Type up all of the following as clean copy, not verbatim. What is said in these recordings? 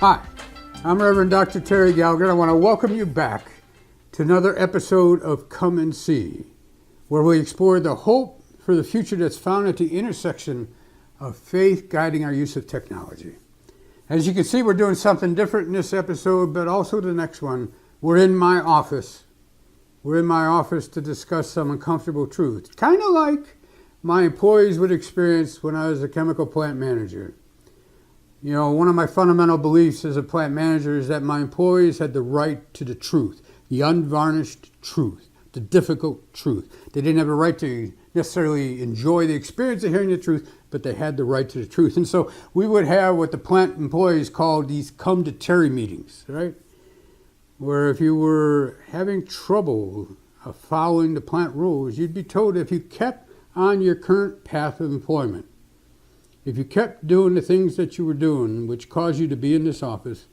Hi, I'm Reverend Dr. Terry Gallagher. I want to welcome you back to another episode of Come and See, where we explore the hope for the future that's found at the intersection of faith guiding our use of technology. As you can see, we're doing something different in this episode, but also the next one. We're in my office. We're in my office to discuss some uncomfortable truths, kind of like my employees would experience when I was a chemical plant manager. You know, one of my fundamental beliefs as a plant manager is that my employees had the right to the truth, the unvarnished truth, the difficult truth. They didn't have a right to necessarily enjoy the experience of hearing the truth, but they had the right to the truth. And so we would have what the plant employees called these come to Terry meetings, right? Where if you were having trouble following the plant rules, you'd be told if you kept on your current path of employment, if you kept doing the things that you were doing, which caused you to be in this office,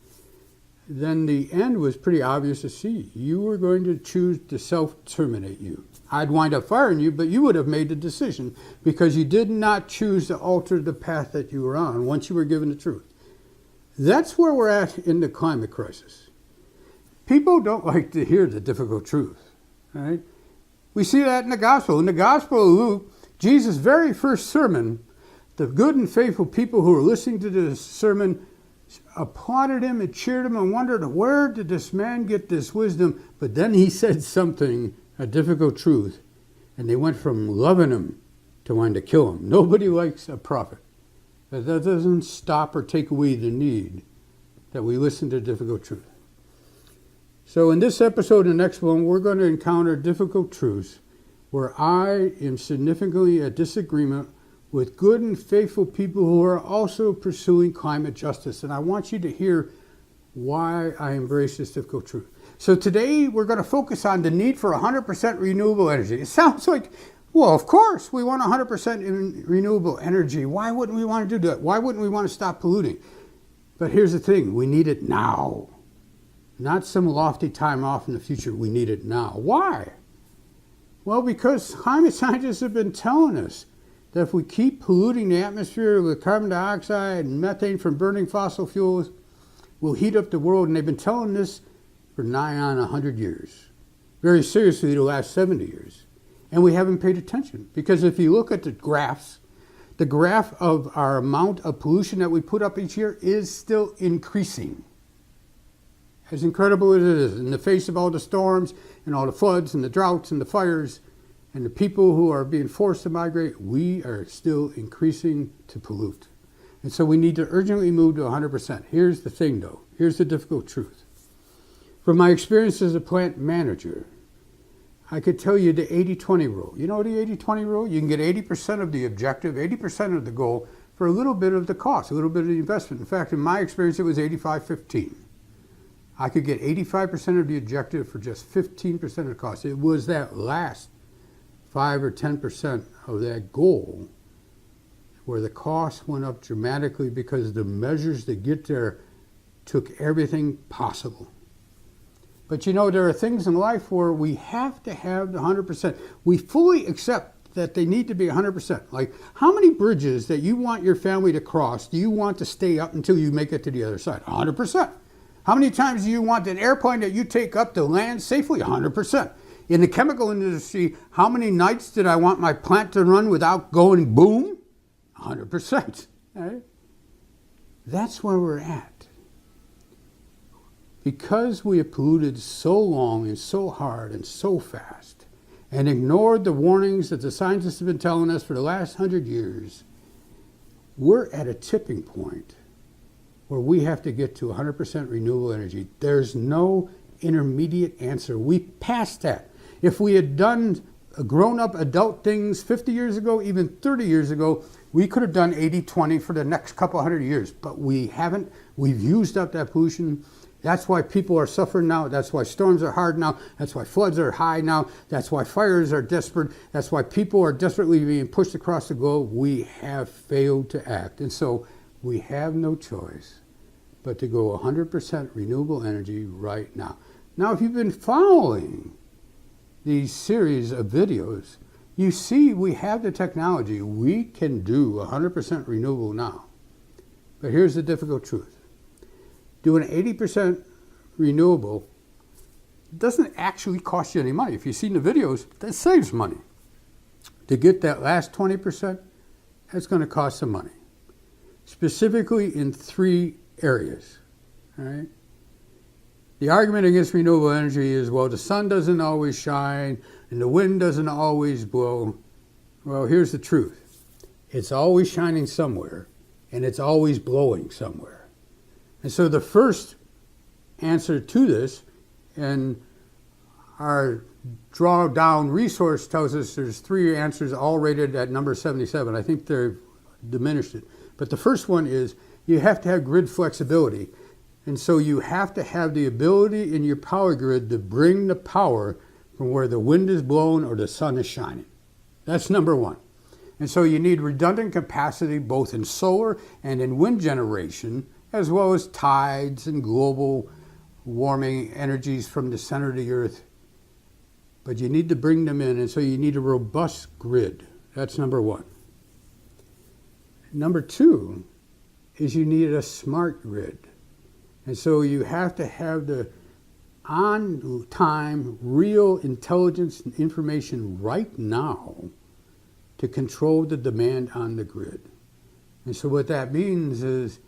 then the end was pretty obvious to see. You were going to choose to self-terminate you. I'd wind up firing you, but you would have made the decision because you did not choose to alter the path that you were on once you were given the truth. That's where we're at in the climate crisis. People don't like to hear the difficult truth, right? We see that in the gospel. In the Gospel of Luke, Jesus' very first sermon, the good and faithful people who were listening to this sermon applauded him and cheered him and wondered, where did this man get this wisdom? But then he said something, a difficult truth, and they went from loving him to wanting to kill him. Nobody likes a prophet. But that doesn't stop or take away the need that we listen to difficult truth. So in this episode and the next one, we're going to encounter difficult truths where I am significantly at disagreement with good and faithful people who are also pursuing climate justice. And I want you to hear why I embrace this difficult truth. So today we're going to focus on the need for 100% renewable energy. It sounds like, well, of course we want 100% renewable energy. Why wouldn't we want to do that? Why wouldn't we want to stop polluting? But here's the thing, we need it now. Not some lofty time off in the future, we need it now. Why? Well, because climate scientists have been telling us that if we keep polluting the atmosphere with carbon dioxide and methane from burning fossil fuels, we'll heat up the world. And they've been telling this for nigh on 100 years. Very seriously, the last 70 years. And we haven't paid attention. Because if you look at the graphs, the graph of our amount of pollution that we put up each year is still increasing. As incredible as it is, in the face of all the storms and all the floods and the droughts and the fires, and the people who are being forced to migrate, we are still increasing to pollute. And so we need to urgently move to 100%. Here's the thing though, here's the difficult truth. From my experience as a plant manager, I could tell you the 80-20 rule. You know the 80-20 rule? You can get 80% of the objective, 80% of the goal for a little bit of the cost, a little bit of the investment. In fact, in my experience, it was 85-15. I could get 85% of the objective for just 15% of the cost. It was that last 5 or 10% of that goal where the cost went up dramatically because the measures to get there took everything possible. But you know, there are things in life where we have to have the 100%. We fully accept that they need to be 100%. Like, how many bridges that you want your family to cross do you want to stay up until you make it to the other side? 100%. How many times do you want an airplane that you take up to land safely? 100%. In the chemical industry, how many nights did I want my plant to run without going boom? 100%. Right? That's where we're at. Because we have polluted so long and so hard and so fast and ignored the warnings that the scientists have been telling us for the last 100 years, we're at a tipping point where we have to get to 100% renewable energy. There's no intermediate answer. We passed that. If we had done grown-up adult things 50 years ago, even 30 years ago, we could have done 80-20 for the next couple hundred years, but we haven't. We've used up that pollution. That's why people are suffering now. That's why storms are hard now. That's why floods are high now. That's why fires are desperate. That's why people are desperately being pushed across the globe. We have failed to act. And so we have no choice but to go 100% renewable energy right now. Now, if you've been following these series of videos, you see we have the technology. We can do 100% renewable now. But here's the difficult truth. doing 80% renewable doesn't actually cost you any money. If you've seen the videos, that saves money. To get that last 20%, that's going to cost some money. Specifically in 3 areas. All right? The argument against renewable energy is, well, the sun doesn't always shine and the wind doesn't always blow. Well, here's the truth. It's always shining somewhere and it's always blowing somewhere. And so the first answer to this, and our drawdown resource tells us there's 3 answers all rated at number 77. I think they've diminished it. But the first one is you have to have grid flexibility. And so you have to have the ability in your power grid to bring the power from where the wind is blowing or the sun is shining. That's number 1. And so you need redundant capacity both in solar and in wind generation, as well as tides and global warming energies from the center of the earth. But you need to bring them in, and so you need a robust grid. That's number 1. Number 2 is you need a smart grid. And so you have to have the on-time, real intelligence and information right now to control the demand on the grid. And so what that means is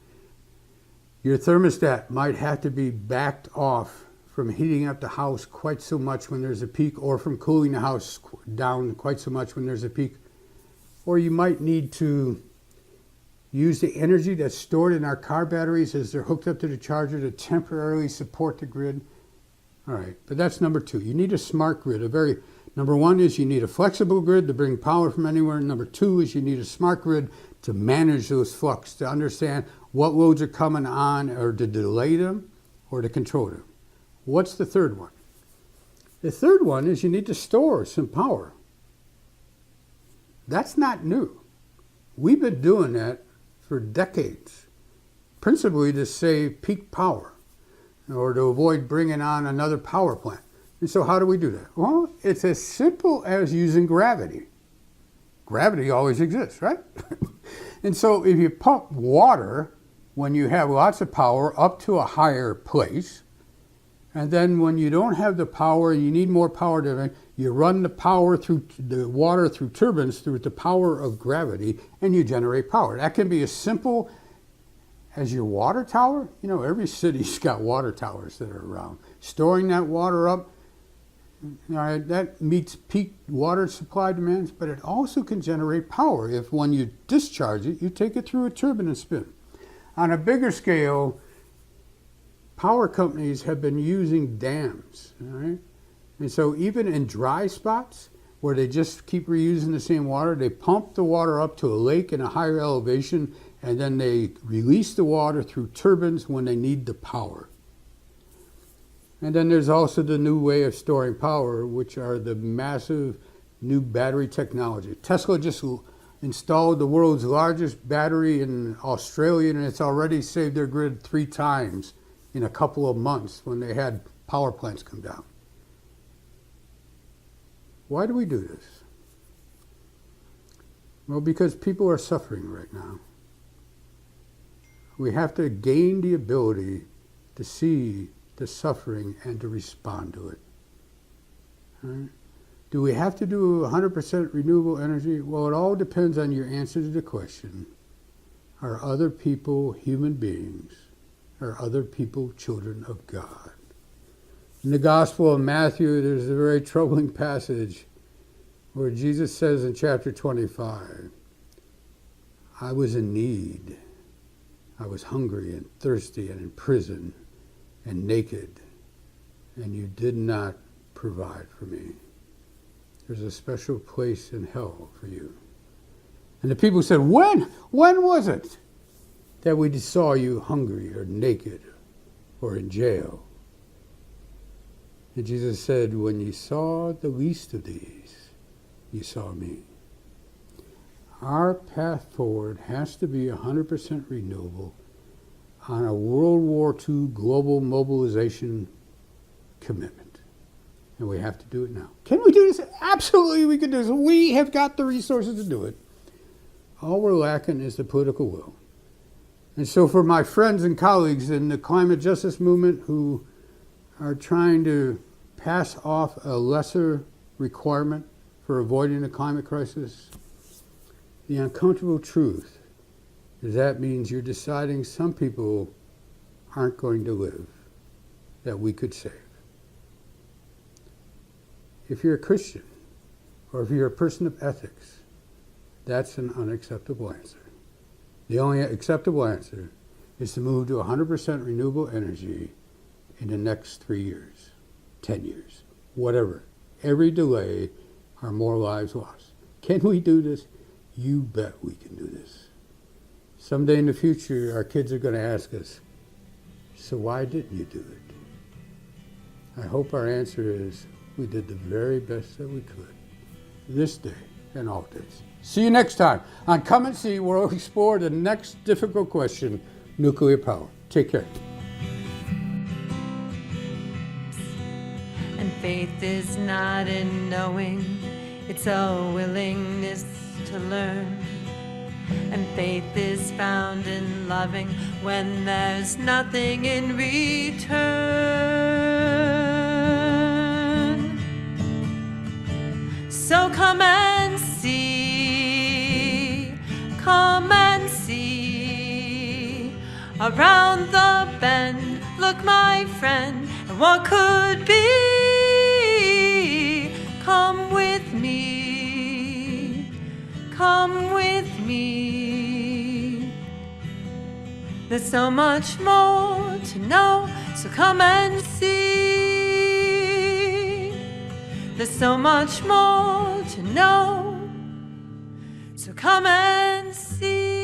your thermostat might have to be backed off from heating up the house quite so much when there's a peak, or from cooling the house down quite so much when there's a peak. Or you might need to use the energy that's stored in our car batteries as they're hooked up to the charger to temporarily support the grid. All right, but that's number 2. You need a smart grid. Number 1 is you need a flexible grid to bring power from anywhere. Number 2 is you need a smart grid to manage those flux, to understand what loads are coming on, or to delay them or to control them. What's the third one? The third one is you need to store some power. That's not new. We've been doing that for decades, principally to save peak power or to avoid bringing on another power plant. And so how do we do that? Well, it's as simple as using gravity. Gravity always exists, right? And so if you pump water when you have lots of power up to a higher place, and then when you don't have the power, you need more power, you run the power through the water through turbines through the power of gravity, and you generate power. That can be as simple as your water tower. You know, every city's got water towers that are around. Storing that water up, that meets peak water supply demands, but it also can generate power if when you discharge it, you take it through a turbine and spin. On a bigger scale, power companies have been using dams, all right? And so even in dry spots where they just keep reusing the same water, they pump the water up to a lake in a higher elevation, and then they release the water through turbines when they need the power. And then there's also the new way of storing power, which are the massive new battery technology. Tesla just installed the world's largest battery in Australia, and it's already saved their grid 3 times in a couple of months when they had power plants come down. Why do we do this? Well, because people are suffering right now. We have to gain the ability to see the suffering and to respond to it. Right? Do we have to do 100% renewable energy? Well, it all depends on your answer to the question, are other people human beings? Are other people children of God? In the Gospel of Matthew, there's a very troubling passage where Jesus says in chapter 25, I was in need. I was hungry and thirsty and in prison and naked, and you did not provide for me. There's a special place in hell for you. And the people said, when was it that we saw you hungry or naked or in jail? And Jesus said, when you saw the least of these, you saw me. Our path forward has to be 100% renewable on a World War II global mobilization commitment. And we have to do it now. Can we do this? Absolutely we can do this. We have got the resources to do it. All we're lacking is the political will. And so for my friends and colleagues in the climate justice movement who are trying to pass off a lesser requirement for avoiding the climate crisis, the uncomfortable truth is that means you're deciding some people aren't going to live that we could save. If you're a Christian, or if you're a person of ethics, that's an unacceptable answer. The only acceptable answer is to move to 100% renewable energy in the next 3 years, 10 years, whatever. Every delay are more lives lost. Can we do this? You bet we can do this. Someday in the future, our kids are going to ask us, so why didn't you do it? I hope our answer is, we did the very best that we could, this day and all days. See you next time on Come and See, where we'll explore the next difficult question, nuclear power. Take care. And faith is not in knowing, it's a willingness to learn. And faith is found in loving when there's nothing in return. So come and see, around the bend, look my friend, and what could be? Come with me, come with me. There's so much more to know, so come and see. There's so much more to know, so come and see.